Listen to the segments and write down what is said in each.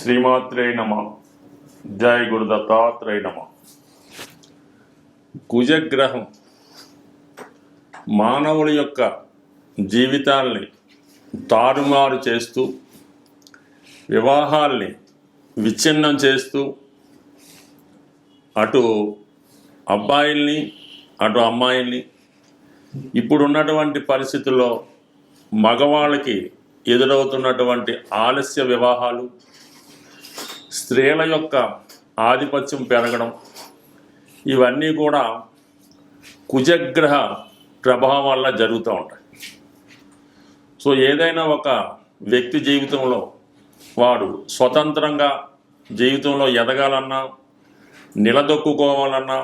శ్రీమాత్రే నమ. జై గురు దత్తాత్రేయ నమ. కుజగ్రహం మానవుడి యొక్క జీవితాల్ని తారుమారు చేస్తూ, వివాహాల్ని విచ్ఛిన్నం చేస్తూ, అటు అబ్బాయిల్ని అటు అమ్మాయిల్ని, ఇప్పుడున్నటువంటి పరిస్థితుల్లో మగవాళ్ళకి ఎదురవుతున్నటువంటి ఆలస్య వివాహాలు, స్త్రీల యొక్క ఆధిపత్యం పెరగడం, ఇవన్నీ కూడా కుజగ్రహ ప్రభావం వల్ల జరుగుతూ ఉంటాయి. సో ఏదైనా ఒక వ్యక్తి జీవితంలో వాడు స్వతంత్రంగా జీవితంలో ఎదగాలన్నా, నిలదొక్కుకోవాలన్నా,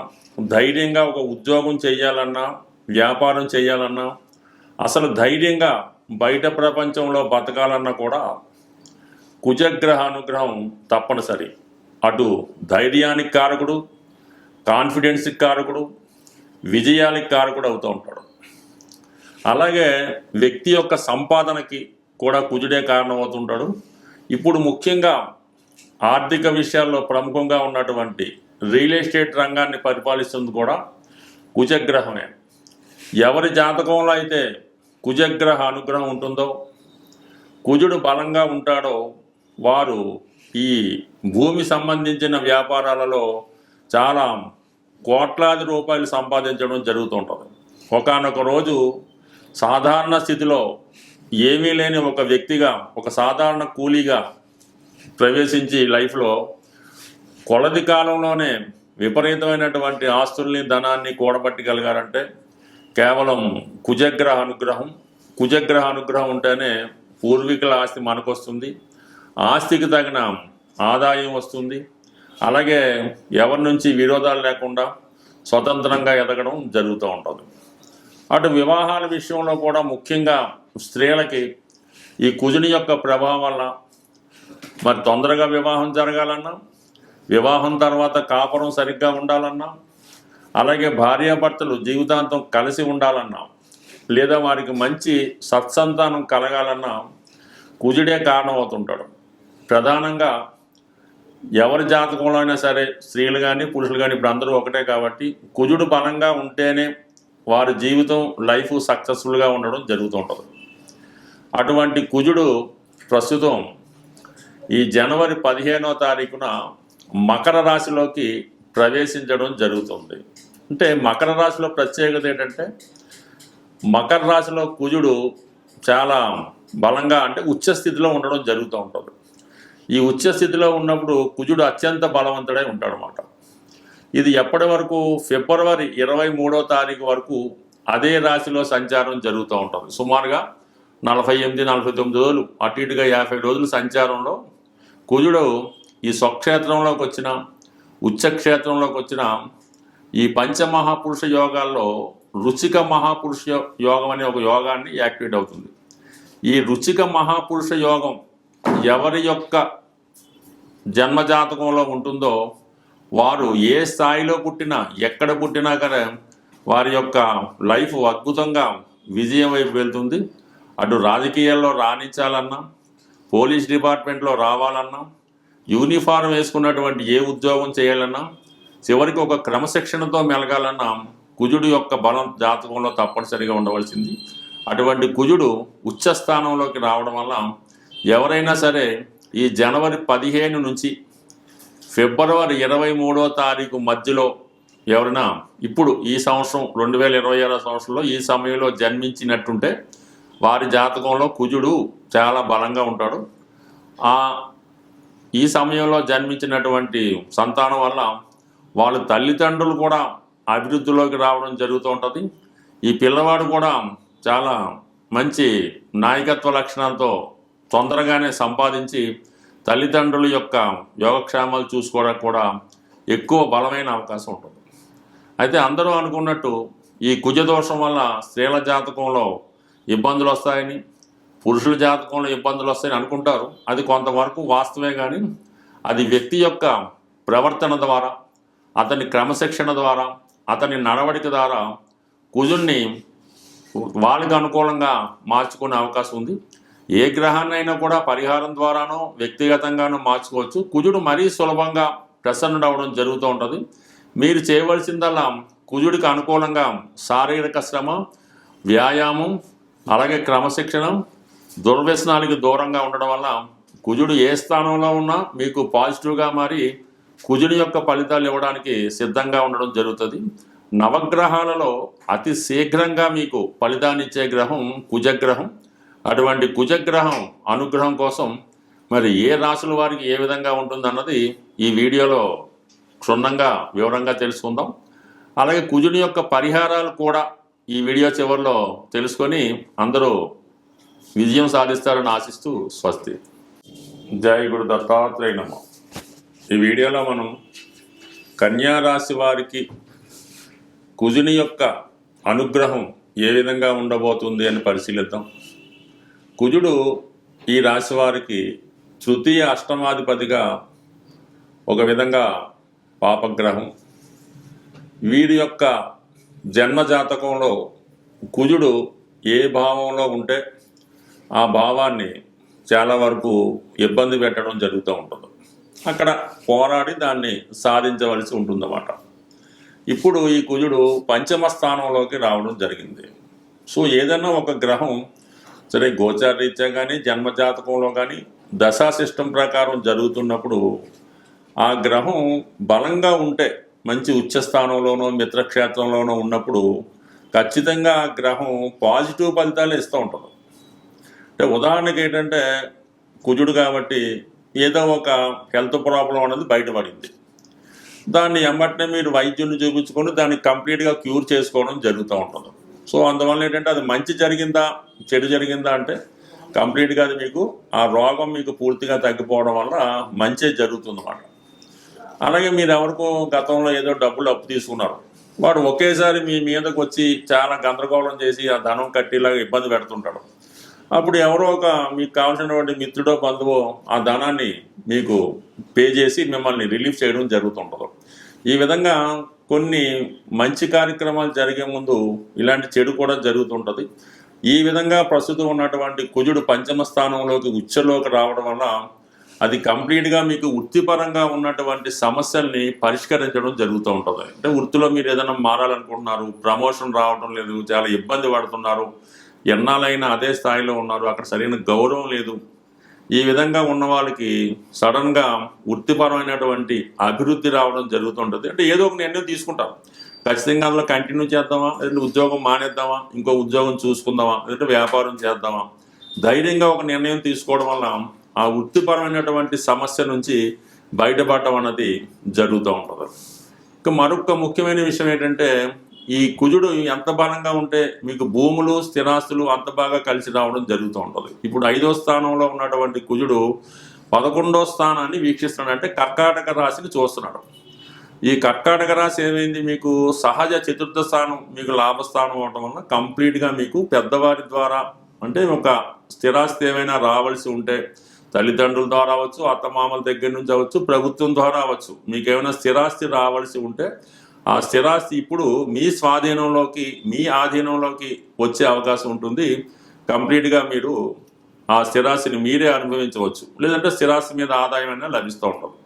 ధైర్యంగా ఒక ఉద్యోగం చేయాలన్నా, వ్యాపారం చేయాలన్నా, అసలు ధైర్యంగా బయట ప్రపంచంలో బతకాలన్నా కూడా కుజగ్రహ అనుగ్రహం తప్పనిసరి. అటు ధైర్యానికి కారకుడు, కాన్ఫిడెన్స్కి కారకుడు, విజయానికి కారకుడు అవుతూ ఉంటాడు. అలాగే వ్యక్తి యొక్క సంపాదనకి కూడా కుజుడే కారణమవుతుంటాడు. ఇప్పుడు ముఖ్యంగా ఆర్థిక విషయాల్లో ప్రముఖంగా ఉన్నటువంటి రియల్ ఎస్టేట్ రంగాన్ని పరిపాలిస్తుంది కూడా కుజగ్రహమే. ఎవరి జాతకంలో అయితే కుజగ్రహ అనుగ్రహం ఉంటుందో, కుజుడు బలంగా ఉంటాడో, వారు ఈ భూమి సంబంధించిన వ్యాపారాలలో చాలా కోట్లాది రూపాయలు సంపాదించడం జరుగుతూ ఉంటుంది. ఒకానొక రోజు సాధారణ స్థితిలో ఏమీ లేని ఒక వ్యక్తిగా, ఒక సాధారణ కూలీగా ప్రవేశించి లైఫ్లో కొలది కాలంలోనే విపరీతమైనటువంటి ఆస్తుల్ని, ధనాన్ని కూడబట్టగలిగారంటే కేవలం కుజగ్రహ అనుగ్రహం. కుజగ్రహ అనుగ్రహం ఉంటేనే పూర్వీకుల ఆస్తి మనకు వస్తుంది, ఆస్తికి తగిన ఆదాయం వస్తుంది. అలాగే ఎవరి నుంచి విరోధాలు లేకుండా స్వతంత్రంగా ఎదగడం జరుగుతూ ఉంటుంది. అటు వివాహాల విషయంలో కూడా ముఖ్యంగా స్త్రీలకి ఈ కుజుని యొక్క ప్రభావం వల్ల మరి తొందరగా వివాహం జరగాలన్నా, వివాహం తర్వాత కాపురం సరిగ్గా ఉండాలన్నా, అలాగే భార్యాభర్తలు జీవితాంతం కలిసి ఉండాలన్నా, లేదా వారికి మంచి సత్సంతానం కలగాలన్నా కుజుడే కారణం అవుతుంటాడు. ప్రధానంగా ఎవరి జాతకంలో అయినా సరే, స్త్రీలు కానీ పురుషులు కానీ, ఇప్పుడు అందరూ ఒకటే కాబట్టి కుజుడు బలంగా ఉంటేనే వారి జీవితం, లైఫ్ సక్సెస్ఫుల్గా ఉండడం జరుగుతూ ఉంటుంది. అటువంటి కుజుడు ప్రస్తుతం ఈ జనవరి 15వ తారీఖున మకర రాశిలోకి ప్రవేశించడం జరుగుతుంది. అంటే మకర రాశిలో ప్రత్యేకత ఏంటంటే, మకర రాశిలో కుజుడు చాలా బలంగా, అంటే ఉచ్చస్థితిలో ఉండడం జరుగుతూ ఉంటుంది. ఈ ఉచ్చస్థితిలో ఉన్నప్పుడు కుజుడు అత్యంత బలవంతుడై ఉంటాడనమాట. ఇది ఎప్పటి వరకు? ఫిబ్రవరి 23వ తారీఖు వరకు అదే రాశిలో సంచారం జరుగుతూ ఉంటుంది. సుమారుగా 48-49 రోజులు, అటు ఇటుగా 50 రోజుల సంచారంలో కుజుడు ఈ స్వక్షేత్రంలోకి వచ్చిన, ఉచ్చక్షేత్రంలోకి వచ్చిన ఈ పంచమహాపురుష యోగాల్లో రుచిక మహాపురుష యోగం అనే ఒక యోగాన్ని యాక్టివేట్ అవుతుంది. ఈ రుచిక మహాపురుష యోగం ఎవరి యొక్క జన్మజాతకంలో ఉంటుందో వారు ఏ స్థాయిలో పుట్టినా, ఎక్కడ పుట్టినా కానీ వారి యొక్క లైఫ్ అద్భుతంగా విజయం వైపు వెళ్తుంది. అటు రాజకీయాల్లో రాణించాలన్నా, పోలీస్ డిపార్ట్మెంట్లో రావాలన్నా, యూనిఫారం వేసుకున్నటువంటి ఏ ఉద్యోగం చేయాలన్నా, చివరికి ఒక క్రమశిక్షణతో మెలగాలన్నా కుజుడు యొక్క బలం జాతకంలో తప్పనిసరిగా ఉండవలసింది. అటువంటి కుజుడు ఉచ్చస్థానంలోకి రావడం వల్ల ఎవరైనా సరే ఈ జనవరి 15 నుంచి ఫిబ్రవరి 23వ తారీఖు మధ్యలో ఎవరైనా ఇప్పుడు ఈ సంవత్సరం 2026 సంవత్సరంలో ఈ సమయంలో జన్మించినట్టుంటే వారి జాతకంలో కుజుడు చాలా బలంగా ఉంటాడు. ఈ సమయంలో జన్మించినటువంటి సంతానం వల్ల వాళ్ళ తల్లిదండ్రులు కూడా అభివృద్ధిలోకి రావడం జరుగుతూ ఉంటుంది. ఈ పిల్లవాడు కూడా చాలా మంచి నాయకత్వ లక్షణాలతో తొందరగానే సంపాదించి తల్లిదండ్రుల యొక్క యోగక్షేమాలు చూసుకోవడానికి కూడా ఎక్కువ బలమైన అవకాశం ఉంటుంది. అయితే అందరూ అనుకున్నట్టు ఈ కుజదోషం వల్ల స్త్రీల జాతకంలో ఇబ్బందులు వస్తాయని, పురుషుల జాతకంలో ఇబ్బందులు వస్తాయని అనుకుంటారు. అది కొంతవరకు వాస్తవమే, కానీ అది వ్యక్తి యొక్క ప్రవర్తన ద్వారా, అతని క్రమశిక్షణ ద్వారా, అతని నడవడిక ద్వారా కుజుణ్ణి వాళ్ళకి అనుకూలంగా మార్చుకునే అవకాశం ఉంది. ఏ గ్రహాన్నైనా కూడా పరిహారం ద్వారానో వ్యక్తిగతంగానో మార్చుకోవచ్చు. కుజుడు మరీ సులభంగా ప్రసన్నుడవడం జరుగుతూ ఉంటుంది. మీరు చేయవలసిందల్లా కుజుడికి అనుకూలంగా శారీరక శ్రమ, వ్యాయామం, అలాగే క్రమశిక్షణ, దుర్వ్యసనాలకి దూరంగా ఉండడం వల్ల కుజుడు ఏ స్థానంలో ఉన్నా మీకు పాజిటివ్గా మారి కుజుడి యొక్క ఫలితాలు ఇవ్వడానికి సిద్ధంగా ఉండడం జరుగుతుంది. నవగ్రహాలలో అతి శీఘ్రంగా మీకు ఫలితాన్ని ఇచ్చే గ్రహం కుజగ్రహం. అటువంటి కుజగ్రహం అనుగ్రహం కోసం మరి ఏ రాశుల వారికి ఏ విధంగా ఉంటుందన్నది ఈ వీడియోలో క్షుణ్ణంగా వివరంగా తెలుసుకుందాం. అలాగే కుజుడి యొక్క పరిహారాలు కూడా ఈ వీడియో చివరిలో తెలుసుకొని అందరూ విజయం సాధిస్తారని ఆశిస్తూ స్వస్తి. జై గురు దత్తాత్రేయ నమః. ఈ వీడియోలో మనం కన్యా రాశి వారికి కుజుని యొక్క అనుగ్రహం ఏ విధంగా ఉండబోతుంది అని పరిశీలిద్దాం. కుజుడు ఈ రాశి వారికి తృతీయ అష్టమాధిపతిగా ఒక విధంగా పాపగ్రహం. వీరి యొక్క జన్మజాతకంలో కుజుడు ఏ భావంలో ఉంటే ఆ భావాన్ని చాలా వరకు ఇబ్బంది పెట్టడం జరుగుతూ ఉంటుంది. అక్కడ పోరాడి దాన్ని సాధించవలసి ఉంటుందన్నమాట. ఇప్పుడు ఈ కుజుడు పంచమ స్థానంలోకి రావడం జరిగింది. సో ఏదైనా ఒక గ్రహం సరే గోచారరీత్యా కానీ జన్మజాతకంలో కానీ దశా సిస్టమ్ ప్రకారం జరుగుతున్నప్పుడు ఆ గ్రహం బలంగా ఉంటే మంచి ఉచ్చస్థానంలోనో మిత్రక్షేత్రంలోనో ఉన్నప్పుడు ఖచ్చితంగా ఆ గ్రహం పాజిటివ్ ఫలితాలు ఇస్తూ ఉంటుంది. అంటే ఉదాహరణకి ఏంటంటే కుజుడు కాబట్టి ఏదో ఒక హెల్త్ ప్రాబ్లం అనేది బయటపడింది. దాన్ని ఎమ్మటనే మీరు వైద్యుని చూపించుకొని దాన్ని కంప్లీట్గా క్యూర్ చేసుకోవడం జరుగుతూ ఉంటుంది. సో అందువల్ల ఏంటంటే అది మంచి జరిగిందా చెడు జరిగిందా అంటే కంప్లీట్గా అది మీకు ఆ రోగం మీకు పూర్తిగా తగ్గిపోవడం వల్ల మంచి జరుగుతుంది అన్నమాట. అలాగే మీరు ఎవరికో గతంలో ఏదో డబ్బులు అప్పు తీసుకున్నారు, వాడు ఒకేసారి మీ మీదకి వచ్చి చాలా గందరగోళం చేసి ఆ ధనం కట్టేలాగా ఇబ్బంది పెడుతుంటాడు. అప్పుడు ఎవరో ఒక మీకు కావాల్సినటువంటి మిత్రుడో బంధువో ఆ ధనాన్ని మీకు పే చేసి మిమ్మల్ని రిలీఫ్ చేయడం జరుగుతుంటుంది. ఈ విధంగా కొన్ని మంచి కార్యక్రమాలు జరిగే ముందు ఇలాంటి చెడు కూడా జరుగుతుంటుంది. ఈ విధంగా ప్రస్తుతం ఉన్నటువంటి కుజుడు పంచమ స్థానంలోకి ఉచ్చలోకి రావడం వల్ల అది కంప్లీట్గా మీకు వృత్తిపరంగా ఉన్నటువంటి సమస్యల్ని పరిష్కరించడం జరుగుతూ ఉంటుంది. అంటే వృత్తిలో మీరు ఏదైనా మారాలనుకుంటున్నారు, ప్రమోషన్ రావడం లేదు, చాలా ఇబ్బంది పడుతున్నారు, ఎన్నాళ్ళైనా అదే స్థాయిలో ఉన్నారు, అక్కడ సరైన గౌరవం లేదు. ఈ విధంగా ఉన్న వాళ్ళకి సడన్గా వృత్తిపరమైనటువంటి అభివృద్ధి రావడం జరుగుతుంటుంది. అంటే ఏదో ఒక నిర్ణయం తీసుకుంటారు, ఖచ్చితంగా అందులో కంటిన్యూ చేద్దామా, లేదంటే ఉద్యోగం మానేద్దామా, ఇంకో ఉద్యోగం చూసుకుందామా, లేదంటే వ్యాపారం చేద్దామా, ధైర్యంగా ఒక నిర్ణయం తీసుకోవడం వల్ల ఆ వృత్తిపరమైనటువంటి సమస్య నుంచి బయటపడటం అన్నది జరుగుతూ ఉంటుంది. ఇక మరొక ముఖ్యమైన విషయం ఏంటంటే ఈ కుజుడు ఎంత బలంగా ఉంటే మీకు భూములు స్థిరాస్తులు అంత బాగా కలిసి రావడం జరుగుతూ ఉంటుంది. ఇప్పుడు 5వ స్థానంలో ఉన్నటువంటి కుజుడు 11వ స్థానాన్ని వీక్షిస్తున్నాడు, అంటే కర్కాటక రాశిని చూస్తున్నాడు. ఈ కర్కాటక రాశి ఏమైంది, మీకు సహజ చతుర్థ స్థానం మీకు లాభస్థానం అవడం వల్ల కంప్లీట్గా మీకు పెద్దవారి ద్వారా అంటే ఒక స్థిరాస్తి ఏమైనా రావాల్సి ఉంటే తల్లిదండ్రుల ద్వారా అవ్వచ్చు, అత్తమామల దగ్గర నుంచి అవ్వచ్చు, ప్రభుత్వం ద్వారా అవ్వచ్చు, మీకు ఏమైనా స్థిరాస్తి రావాల్సి ఉంటే ఆ స్థిరాస్తి ఇప్పుడు మీ స్వాధీనంలోకి మీ ఆధీనంలోకి వచ్చే అవకాశం ఉంటుంది. కంప్లీట్గా మీరు ఆ స్థిరాస్తిని మీరే అనుభవించవచ్చు, లేదంటే స్థిరాస్తి మీద ఆదాయం అయినా లభిస్తూ ఉంటుంది.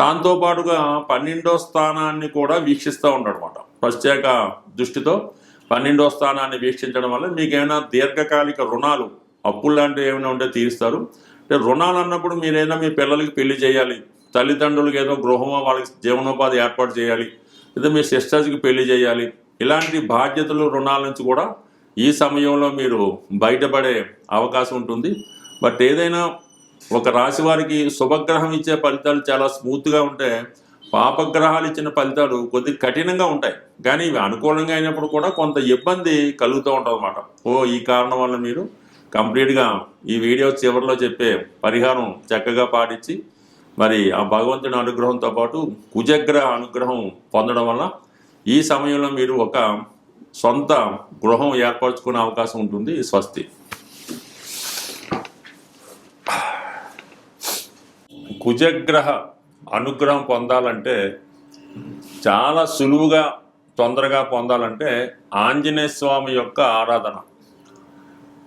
దాంతోపాటుగా 12వ స్థానాన్ని కూడా వీక్షిస్తూ ఉంటాడు అనమాట. ప్రత్యేక దృష్టితో 12వ స్థానాన్ని వీక్షించడం వల్ల మీకు ఏమైనా దీర్ఘకాలిక రుణాలు అప్పులు లాంటివి ఏమైనా ఉంటే తీరుస్తారు. అంటే రుణాలు అన్నప్పుడు మీరైనా మీ పిల్లలకి పెళ్లి చేయాలి, తల్లిదండ్రులకి ఏదో గృహమో వాళ్ళకి జీవనోపాధి ఏర్పాటు చేయాలి, లేదా మీ సిస్టర్స్కి పెళ్లి చేయాలి, ఇలాంటి బాధ్యతలు రుణాల నుంచి కూడా ఈ సమయంలో మీరు బయటపడే అవకాశం ఉంటుంది. బట్ ఏదైనా ఒక రాశి వారికి శుభగ్రహం ఇచ్చే ఫలితాలు చాలా స్మూత్గా ఉంటే పాపగ్రహాలు ఇచ్చిన ఫలితాలు కొద్దిగా కఠినంగా ఉంటాయి. కానీ ఇవి అనుకూలంగా అయినప్పుడు కూడా కొంత ఇబ్బంది కలుగుతూ ఉంటుంది అన్నమాట. ఈ కారణం వల్ల మీరు కంప్లీట్గా ఈ వీడియో చివరిలో చెప్పే పరిహారం చక్కగా పాటించి మరి ఆ భగవంతుని అనుగ్రహంతో పాటు కుజగ్రహ అనుగ్రహం పొందడం వల్ల ఈ సమయంలో మీరు ఒక సొంత గృహం ఏర్పరచుకునే అవకాశం ఉంటుంది. స్వస్తి. కుజగ్రహ అనుగ్రహం పొందాలంటే చాలా సులువుగా తొందరగా పొందాలంటే ఆంజనేయ స్వామి యొక్క ఆరాధన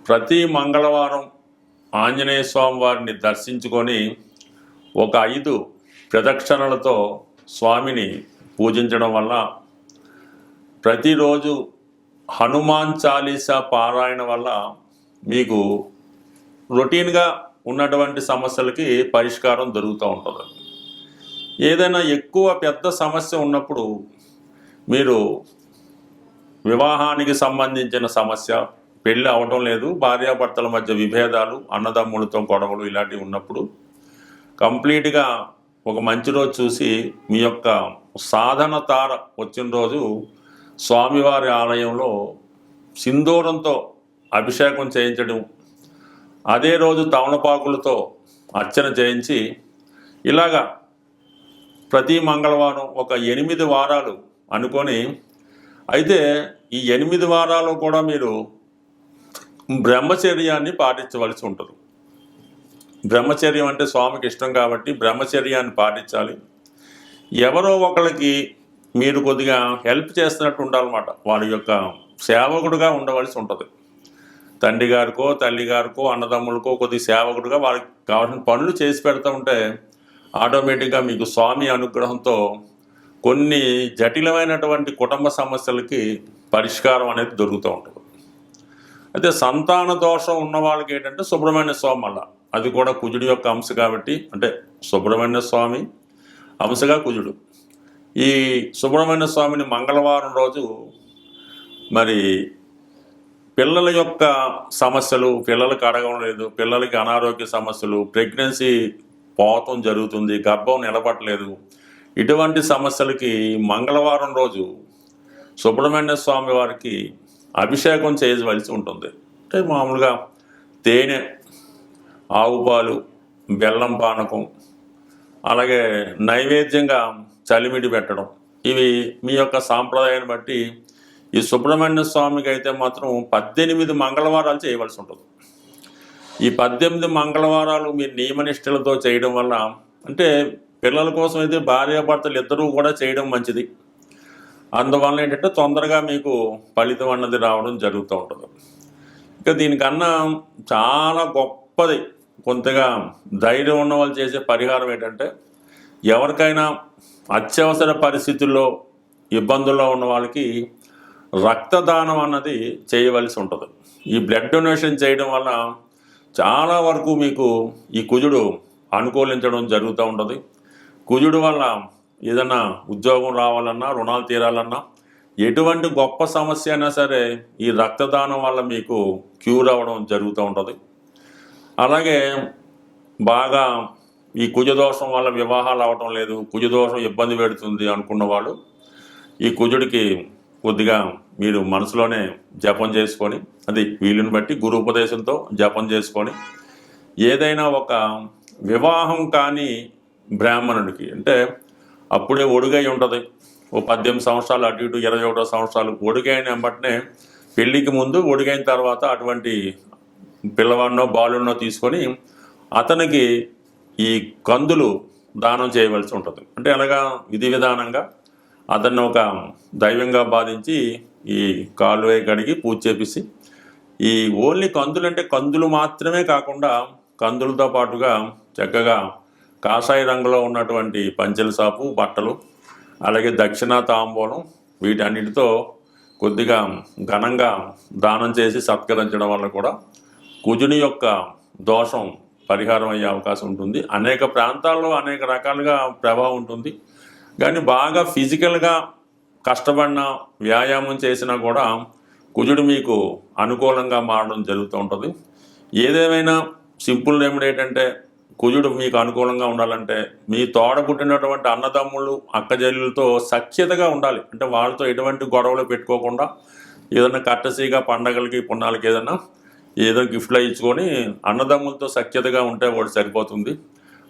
ప్రతి మంగళవారం ఆంజనేయ స్వామి వారిని దర్శించుకొని ఒక 5 ప్రదక్షిణలతో స్వామిని పూజించడం వల్ల ప్రతిరోజు హనుమాన్ చాలీసా పారాయణ వల్ల మీకు రొటీన్గా ఉన్నటువంటి సమస్యలకి పరిష్కారం దొరుకుతూ ఉంటుంది. ఏదైనా ఎక్కువ పెద్ద సమస్య ఉన్నప్పుడు మీరు వివాహానికి సంబంధించిన సమస్య, పెళ్ళి అవటం లేదు, భార్యాభర్తల మధ్య విభేదాలు, అన్నదమ్ములతో గొడవలు ఇలాంటివి ఉన్నప్పుడు కంప్లీట్గా ఒక మంచి రోజు చూసి మీ యొక్క సాధన తార వచ్చిన రోజు స్వామివారి ఆలయంలో సింధూరంతో అభిషేకం చేయించడం, అదే రోజు తమలపాకులతో అర్చన చేయించి ఇలాగా ప్రతి మంగళవారం ఒక 8 వారాలు అనుకొని, అయితే ఈ 8 వారాలు కూడా మీరు బ్రహ్మచర్యాన్ని పాటించవలసి ఉంటుంది. బ్రహ్మచర్యం అంటే స్వామికి ఇష్టం కాబట్టి బ్రహ్మచర్యాన్ని పాటించాలి. ఎవరో ఒకళ్ళకి మీరు కొద్దిగా హెల్ప్ చేస్తున్నట్టు ఉండాలన్నమాట. వాళ్ళ యొక్క సేవకుడుగా ఉండవలసి ఉంటుంది. తండ్రి గారికో, తల్లి గారికో, అన్నదమ్ములకో కొద్ది సేవకుడుగా వాళ్ళకి కావాల్సిన పనులు చేసి పెడతా ఉంటే ఆటోమేటిక్గా మీకు స్వామి అనుగ్రహంతో కొన్ని జటిలమైనటువంటి కుటుంబ సమస్యలకి పరిష్కారం అనేది దొరుకుతూ ఉంటుంది. అయితే సంతాన దోషం ఉన్న వాళ్ళకి ఏంటంటే సుబ్రహ్మణ్య స్వామి వల్ల, అది కూడా కుజుడి యొక్క అంశ కాబట్టి, అంటే సుబ్రహ్మణ్య స్వామి అంశగా కుజుడు. ఈ సుబ్రహ్మణ్య స్వామిని మంగళవారం రోజు మరి పిల్లల యొక్క సమస్యలు, పిల్లలకి అడగడం లేదు, పిల్లలకి అనారోగ్య సమస్యలు, ప్రెగ్నెన్సీ పోవటం జరుగుతుంది, గర్భం నిలబట్టలేదు, ఇటువంటి సమస్యలకి మంగళవారం రోజు సుబ్రహ్మణ్య స్వామి వారికి అభిషేకం చేయవలసి ఉంటుంది. అంటే మామూలుగా తేనె, ఆవు పాలు, బెల్లం పానకం, అలాగే నైవేద్యంగా చలిమిడి పెట్టడం, ఇవి మీ యొక్క సాంప్రదాయాన్ని బట్టి ఈ సుబ్రహ్మణ్య స్వామికి అయితే మాత్రం 18 మంగళవారాలు చేయవలసి ఉంటుంది. ఈ 18 మంగళవారాలు మీరు నియమనిష్టలతో చేయడం వల్ల, అంటే పిల్లల కోసం అయితే భార్యాభర్తలు ఇద్దరూ కూడా చేయడం మంచిది. అందువల్ల ఏంటంటే తొందరగా మీకు ఫలితం అన్నది రావడం జరుగుతూ ఉంటుంది. ఇక దీనికన్నా చాలా గొప్పది, కొంతగా ధైర్యం ఉన్న వాళ్ళు చేసే పరిహారం ఏంటంటే, ఎవరికైనా అత్యవసర పరిస్థితుల్లో ఇబ్బందుల్లో ఉన్న వాళ్ళకి రక్తదానం అన్నది చేయవలసి ఉంటుంది. ఈ బ్లడ్ డొనేషన్ చేయడం వల్ల చాలా వరకు మీకు ఈ కుజుడు అనుకూలించడం జరుగుతూ ఉంటుంది. కుజుడు వల్ల ఏదన్నా ఉద్యోగం రావాలన్నా, రుణాలు తీరాలన్నా, ఎటువంటి గొప్ప సమస్య అయినా సరే ఈ రక్తదానం వల్ల మీకు క్యూర్ అవ్వడం జరుగుతూ ఉంటుంది. అలాగే బాగా ఈ కుజదోషం వల్ల వివాహాలు అవ్వటం లేదు, కుజదోషం ఇబ్బంది పెడుతుంది అనుకున్న వాళ్ళు ఈ కుజుడికి కొద్దిగా మీరు మనసులోనే జపం చేసుకొని, అది వీలుని బట్టి గురు ఉపదేశంతో జపం చేసుకొని, ఏదైనా ఒక వివాహం కాని బ్రాహ్మణుడికి, అంటే అప్పుడే ఒడుగై ఉంటుంది, ఓ 18 సంవత్సరాలు అటు ఇటు 21 సంవత్సరాలు ఒడుగైన వెంబటనే, పెళ్ళికి ముందు ఒడుగైన తర్వాత అటువంటి పిల్లవాడినో బాలున్నో తీసుకొని అతనికి ఈ కందులు దానం చేయవలసి ఉంటుంది. అంటే అలాగా విధి విధానంగా అతన్ని ఒక దైవంగా భావించి ఈ కాలువై కడిగి పూజ చేపిసి, ఈ ఓన్లీ కందులు అంటే కందులు మాత్రమే కాకుండా కందులతో పాటుగా చక్కగా కాషాయ రంగులో ఉన్నటువంటి పంచెల సాపు, బట్టలు, అలాగే దక్షిణ తాంబూలం, వీటన్నిటితో కొద్దిగా ఘనంగా దానం చేసి సత్కరించడం వల్ల కూడా కుజుని యొక్క దోషం పరిహారం అయ్యే అవకాశం ఉంటుంది. అనేక ప్రాంతాల్లో అనేక రకాలుగా ప్రభావం ఉంటుంది. కానీ బాగా ఫిజికల్గా కష్టపడిన, వ్యాయామం చేసినా కూడా కుజుడు మీకు అనుకూలంగా మారడం జరుగుతూ ఉంటుంది. ఏదేమైనా సింపుల్ రెమెడీ ఏంటంటే, కుజుడు మీకు అనుకూలంగా ఉండాలంటే మీ తోడ పుట్టినటువంటి అన్నదమ్ములు, అక్కజల్లులతో సఖ్యతగా ఉండాలి. అంటే వాళ్ళతో ఎటువంటి గొడవలు పెట్టుకోకుండా ఏదైనా కట్టసీగా పండగలకి, పుణ్యాలకి ఏదో గిఫ్ట్లో ఇచ్చుకొని అన్నదమ్ములతో సఖ్యతగా ఉంటే వాడు సరిపోతుంది.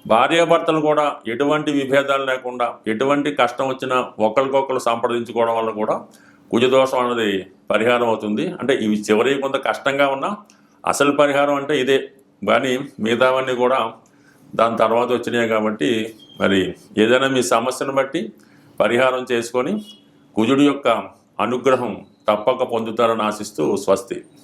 భార్యాభర్తలు కూడా ఎటువంటి విభేదాలు లేకుండా, ఎటువంటి కష్టం వచ్చినా ఒకరికొకరు సంప్రదించుకోవడం వల్ల కూడా కుజదోషం అనేది పరిహారం అవుతుంది. అంటే ఇవి చివరి కొంత కష్టంగా ఉన్నా అసలు పరిహారం అంటే ఇదే, కానీ మిగతావన్నీ కూడా దాని తర్వాత వచ్చినాయి. కాబట్టి మరి ఏదైనా మీ సమస్యను బట్టి పరిహారం చేసుకొని కుజుడి యొక్క అనుగ్రహం తప్పక పొందుతారని ఆశిస్తూ స్వస్తి.